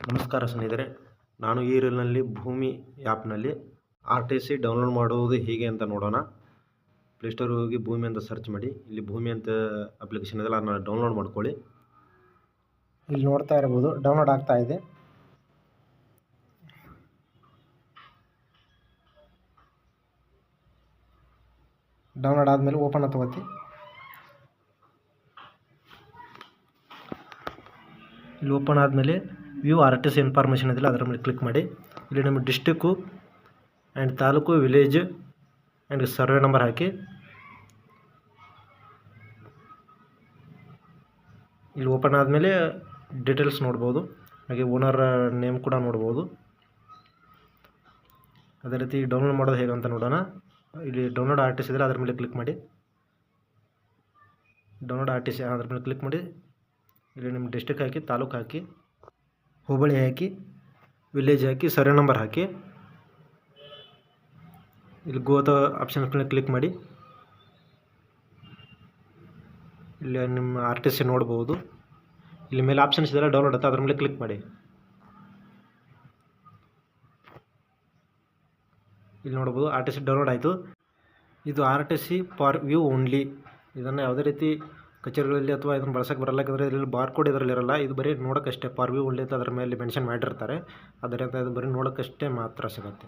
ನಮಸ್ಕಾರ ಸ್ನೇಹಿತರೆ, ನಾನು ಈ ರೀಲ್ನಲ್ಲಿ ಭೂಮಿ ಆ್ಯಪ್ನಲ್ಲಿ RTC ಡೌನ್ಲೋಡ್ ಮಾಡುವುದು ಹೇಗೆ ಅಂತ ನೋಡೋಣ. ಪ್ಲೇಸ್ಟೋರ್ಗೆ ಹೋಗಿ ಭೂಮಿ ಅಂತ ಸರ್ಚ್ ಮಾಡಿ. ಇಲ್ಲಿ ಭೂಮಿ ಅಂತ ಅಪ್ಲಿಕೇಶನ್ ಇದೆಲ್ಲ, ಅದನ್ನು ಡೌನ್ಲೋಡ್ ಮಾಡ್ಕೊಳ್ಳಿ. ಇಲ್ಲಿ ನೋಡ್ತಾ ಇರ್ಬೋದು ಡೌನ್ಲೋಡ್ ಆಗ್ತಾ ಇದೆ. ಡೌನ್ಲೋಡ್ ಆದಮೇಲೆ ಓಪನ್ ಅಂತ ಒತ್ತಿ. ಇಲ್ಲಿ ಓಪನ್ ಆದಮೇಲೆ ವ್ಯೂ RTC ಇನ್ಫಾರ್ಮೇಷನ್ ಇದೆಯಲ್ಲ, ಅದರ ಮೇಲೆ ಕ್ಲಿಕ್ ಮಾಡಿ. ಇಲ್ಲಿ ನಮ್ಮ district and taluk, village and survey number ಹಾಕಿ ಇಲ್ಲಿ ಓಪನ್ ಆದಮೇಲೆ ಡೀಟೇಲ್ಸ್ ನೋಡ್ಬೋದು. ಹಾಗೆ ಓನರ್ ನೇಮ್ ಕೂಡ ನೋಡ್ಬೋದು. ಅದೇ ರೀತಿ ಡೌನ್ಲೋಡ್ ಮಾಡೋದು ಹೇಗೆ ಅಂತ ನೋಡೋಣ. ಇಲ್ಲಿ ಡೌನ್ಲೋಡ್ RTC ಇದೆಯಲ್ಲ, ಅದರ ಮೇಲೆ ಕ್ಲಿಕ್ ಮಾಡಿ. ಡೌನ್ಲೋಡ್ RTC ಅದರ ಮೇಲೆ ಕ್ಲಿಕ್ ಮಾಡಿ. ಇಲ್ಲಿ ನಿಮ್ಮ ಡಿಸ್ಟಿಕ್ ಹಾಕಿ, ತಾಲೂಕು ಹಾಕಿ, ಹೋಬಳಿ ಹಾಕಿ, ವಿಲೇಜ್ ಹಾಕಿ, ಸರ್ವೆ ನಂಬರ್ ಹಾಕಿ. ಇಲ್ಲಿ ಗೋ ಅಂತ ಆಪ್ಷನ್ ಮೇಲೆ ಕ್ಲಿಕ್ ಮಾಡಿ. ಇಲ್ಲಿ ನಿಮ್ಮ RTC ನೋಡ್ಬೋದು. ಇಲ್ಲಿ ಮೇಲೆ ಆಪ್ಷನ್ಸ್ ಇದೆಲ್ಲ ಡೌನ್ಲೋಡ್ ಆಗುತ್ತೆ, ಅದ್ರ ಮೇಲೆ ಕ್ಲಿಕ್ ಮಾಡಿ. ಇಲ್ಲಿ ನೋಡ್ಬೋದು RTC ಡೌನ್ಲೋಡ್ ಆಯಿತು. ಇದು RTC ಫಾರ್ ವ್ಯೂ ಓನ್ಲಿ. ಇದನ್ನು ಯಾವುದೇ ರೀತಿ ಕಚೇರಿಗಳಲ್ಲಿ ಅಥವಾ ಇದನ್ನು ಬಳಸೋಕ್ಕೆ ಬರಲ್ಲ, ಯಾಕಂದರೆ ಇದರಲ್ಲಿ ಬಾರ್ಕೋಡ್ ಇದರಲ್ಲಿ ಇರಲ್ಲ. ಇದು ಬರೀ ನೋಡೋಕ್ಕಷ್ಟೇ. ಫಾರ್ ವ್ಯೂ ಓನ್ಲಿ ಅಂತ ಅದರ ಮೇಲೆ ಮೆನ್ಷನ್ ಮಾಡಿರ್ತಾರೆ. ಅದರಿಂದ ಇದು ಬರೀ ನೋಡೋಕ್ಕಷ್ಟೇ ಮಾತ್ರ ಸಿಗುತ್ತೆ.